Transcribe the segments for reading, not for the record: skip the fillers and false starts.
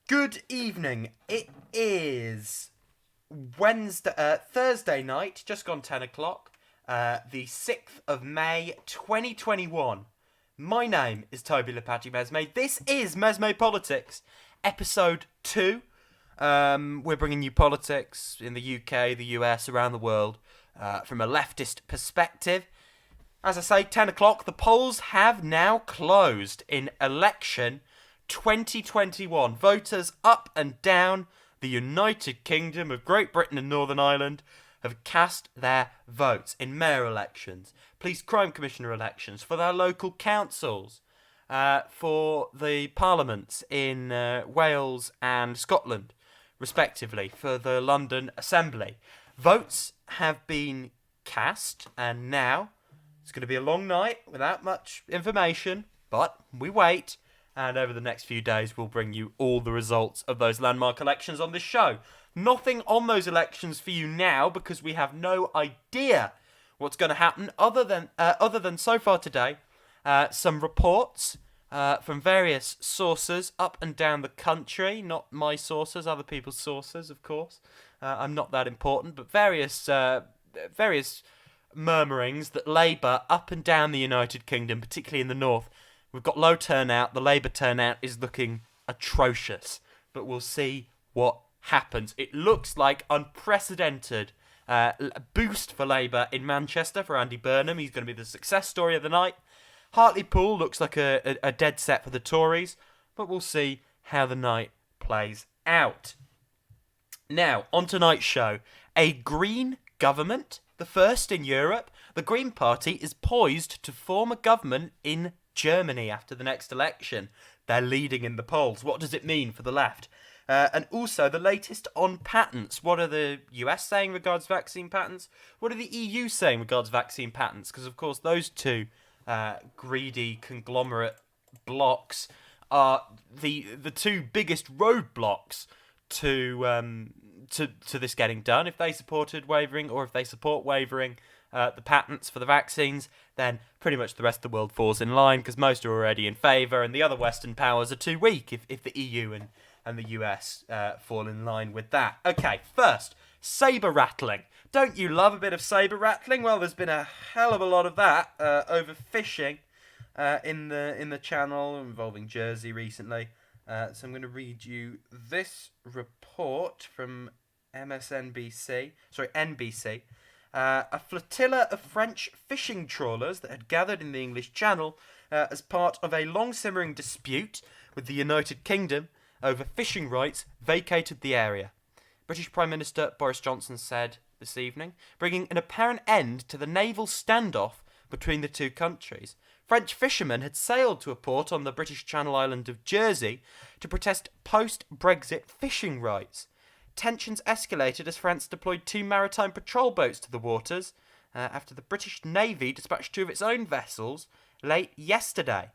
Good evening. It is Thursday night, just gone 10 o'clock, the 6th of May 2021. My name is Toby Lepati Mesme. This is MesmePolitics, episode 2. We're bringing you politics in the UK, the US, around the world, from a leftist perspective. As I say, 10 o'clock, the polls have now closed in election 2021. Voters up and down the United Kingdom of Great Britain and Northern Ireland have cast their votes in mayor elections, police crime commissioner elections, for their local councils, for the parliaments in Wales and Scotland, respectively, for the London Assembly. Votes have been cast, and now it's going to be a long night without much information, but we wait. And over the next few days, we'll bring you all the results of those landmark elections on this show. Nothing on those elections for you now, because we have no idea what's going to happen, other than so far today, some reports from various sources up and down the country. Not my sources, other people's sources, of course. I'm not that important, but various murmurings that Labour up and down the United Kingdom, particularly in the north, we've got low turnout. The Labour turnout is looking atrocious, but we'll see what happens. It looks like unprecedented boost for Labour in Manchester for Andy Burnham. He's going to be the success story of the night. Hartlepool looks like a dead set for the Tories, but we'll see how the night plays out. Now, on tonight's show, a Green government, the first in Europe. The Green Party is poised to form a government in Germany after the next election. They're leading in the polls. What does it mean for the left? And also the latest on patents. What are the US saying regards vaccine patents? What are the EU saying regards vaccine patents? Because, of course, those two greedy conglomerate blocks are the two biggest roadblocks to this getting done. If they supported wavering, or if they support wavering the patents for the vaccines, then pretty much the rest of the world falls in line, because most are already in favour, and the other Western powers are too weak if the EU and the US fall in line with that. Okay, first, sabre rattling. Don't you love a bit of sabre rattling? Well, there's been a hell of a lot of that over fishing in the channel involving Jersey recently. So I'm going to read you this report from NBC. A flotilla of French fishing trawlers that had gathered in the English Channel as part of a long-simmering dispute with the United Kingdom over fishing rights vacated the area. British Prime Minister Boris Johnson said this evening, bringing an apparent end to the naval standoff between the two countries. French fishermen had sailed to a port on the British Channel island of Jersey to protest post-Brexit fishing rights. Tensions escalated as France deployed 2 maritime patrol boats to the waters after the British Navy dispatched 2 of its own vessels late yesterday.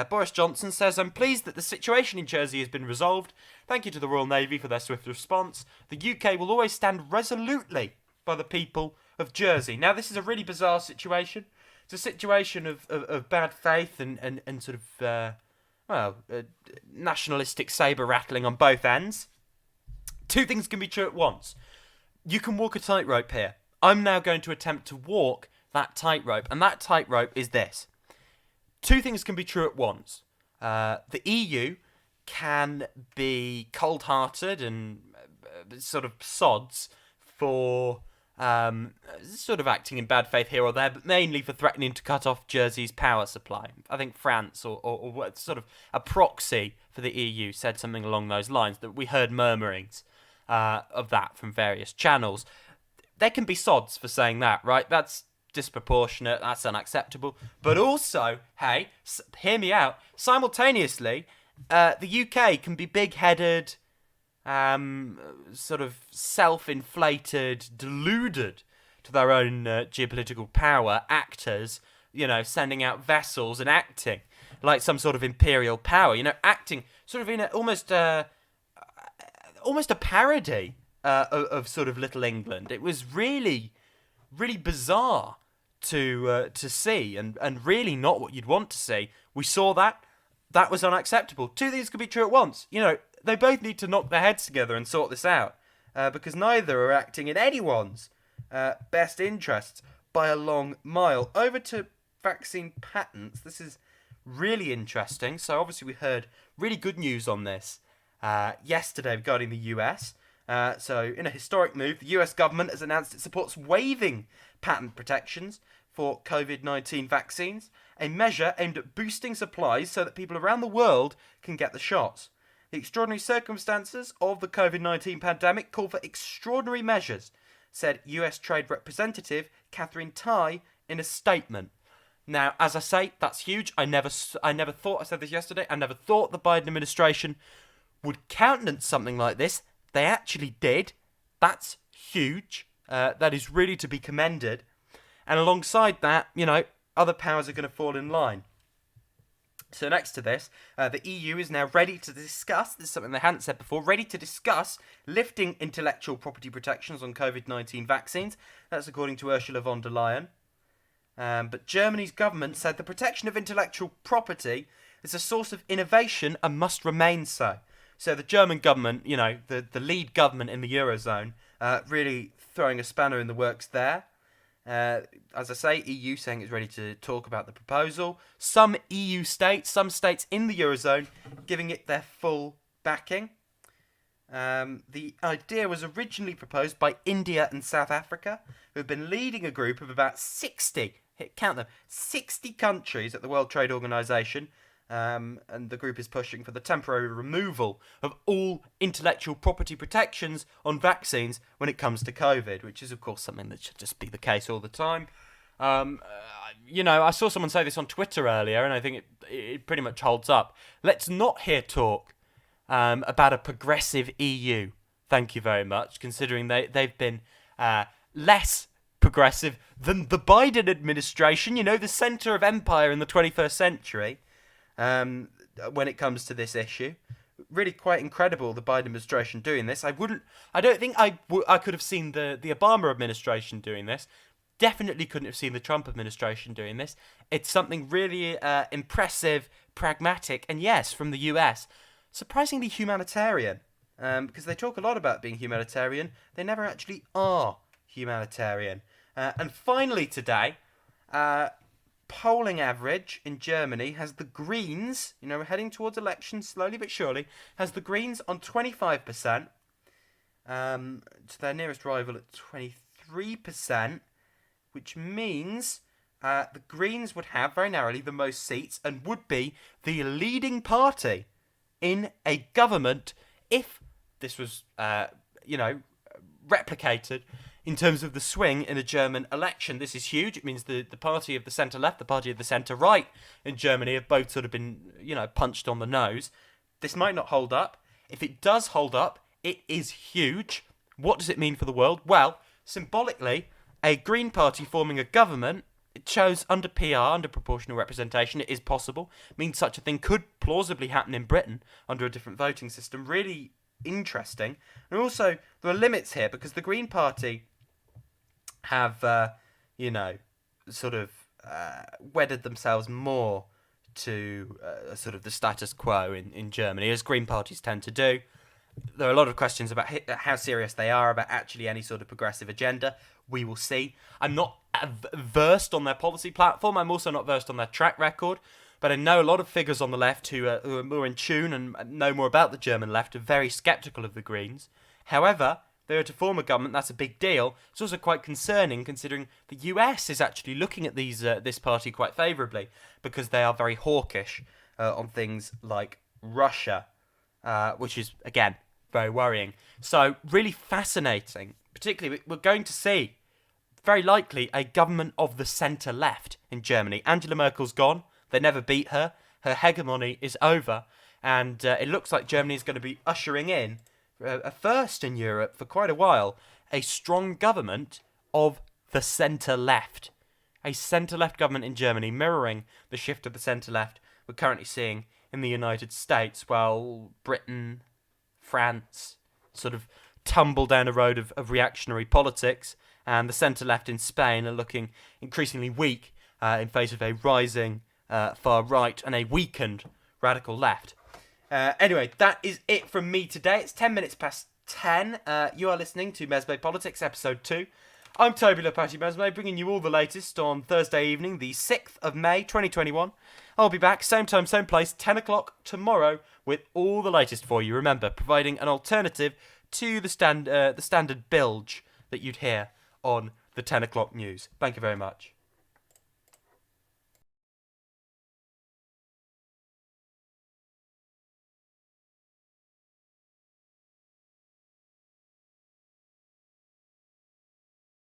Boris Johnson says, "I'm pleased that the situation in Jersey has been resolved. Thank you to the Royal Navy for their swift response. The UK will always stand resolutely by the people of Jersey." Now, this is a really bizarre situation. It's a situation of bad faith and sort of, nationalistic sabre rattling on both ends. Two things can be true at once. You can walk a tightrope here. I'm now going to attempt to walk that tightrope, and that tightrope is this. Two things can be true at once. The EU can be cold-hearted and sort of sods for sort of acting in bad faith here or there, but mainly for threatening to cut off Jersey's power supply. I think France, or sort of a proxy for the EU, said something along those lines, that we heard murmurings of that from various channels. There can be sods for saying that, right? That's disproportionate, that's unacceptable. But also, hey, hear me out, simultaneously, the UK can be big-headed, sort of self-inflated, deluded to their own geopolitical power actors, sending out vessels and acting like some sort of imperial power, acting sort of in almost a parody of sort of Little England. It was really, really bizarre to see, and really not what you'd want to see. We saw that. That was unacceptable. Two things could be true at once. they both need to knock their heads together and sort this out, because neither are acting in anyone's best interests by a long mile. Over to vaccine patents. This is really interesting. So obviously we heard really good news on this yesterday regarding the US. So in a historic move, the US government has announced it supports waiving patent protections for COVID-19 vaccines, a measure aimed at boosting supplies so that people around the world can get the shots. The extraordinary circumstances of the COVID-19 pandemic call for extraordinary measures, said US Trade Representative Catherine Tai in a statement. Now, as I say, that's huge. I never thought, I said this yesterday, I never thought the Biden administration would countenance something like this. They actually did. That's huge. That is really to be commended. And alongside that, other powers are going to fall in line. So next to this, the EU is now ready to discuss, this is something they hadn't said before, ready to discuss lifting intellectual property protections on COVID-19 vaccines. That's according to Ursula von der Leyen. But Germany's government said the protection of intellectual property is a source of innovation and must remain so. So the German government, the lead government in the Eurozone, really throwing a spanner in the works there. As I say, EU saying it's ready to talk about the proposal. Some states in the Eurozone giving it their full backing. The idea was originally proposed by India and South Africa, who have been leading a group of about 60 countries at the World Trade Organization. And the group is pushing for the temporary removal of all intellectual property protections on vaccines when it comes to COVID, which is, of course, something that should just be the case all the time. I saw someone say this on Twitter earlier, and I think it pretty much holds up. Let's not hear talk about a progressive EU. Thank you very much, considering they've been less progressive than the Biden administration, the centre of empire in the 21st century. When it comes to this issue, really quite incredible the Biden administration doing this. I don't think I could have seen the Obama administration doing this. Definitely couldn't have seen the Trump administration doing this. It's something really impressive, pragmatic, and yes, from the US, surprisingly humanitarian. Because they talk a lot about being humanitarian, they never actually are humanitarian. And finally today, polling average in Germany has the Greens, we're heading towards elections slowly but surely, has the Greens on 25%, to their nearest rival at 23%, which means the Greens would have very narrowly the most seats and would be the leading party in a government if this was, replicated in terms of the swing in a German election. This is huge. It means the party of the centre-left, the party of the centre-right in Germany have both sort of been, punched on the nose. This might not hold up. If it does hold up, it is huge. What does it mean for the world? Well, symbolically, a Green Party forming a government, it shows under PR, under proportional representation, it is possible. It means such a thing could plausibly happen in Britain under a different voting system. Really interesting. And also, there are limits here because the Green Party have, wedded themselves more to sort of the status quo in Germany, as Green parties tend to do. There are a lot of questions about how serious they are about actually any sort of progressive agenda. We will see. I'm not versed on their policy platform. I'm also not versed on their track record. But I know a lot of figures on the left who are more in tune and know more about the German left are very sceptical of the Greens. However, they are to form a government, that's a big deal. It's also quite concerning considering the US is actually looking at this party quite favourably because they are very hawkish on things like Russia, which is, again, very worrying. So, really fascinating. Particularly, we're going to see, very likely, a government of the centre-left in Germany. Angela Merkel's gone. They never beat her. Her hegemony is over. And it looks like Germany is going to be ushering in, a first in Europe for quite a while, a strong government of the centre-left. A centre-left government in Germany, mirroring the shift of the centre-left we're currently seeing in the United States, while Britain, France, sort of tumble down a road of reactionary politics, and the centre-left in Spain are looking increasingly weak in face of a rising far right and a weakened radical left. Anyway, that is it from me today. It's 10 minutes past 10. You are listening to MesmePolitics, episode 2. I'm Toby Lopati Mesme, bringing you all the latest on Thursday evening, the 6th of May, 2021. I'll be back, same time, same place, 10 o'clock tomorrow, with all the latest for you. Remember, providing an alternative to the standard bilge that you'd hear on the 10 o'clock news. Thank you very much.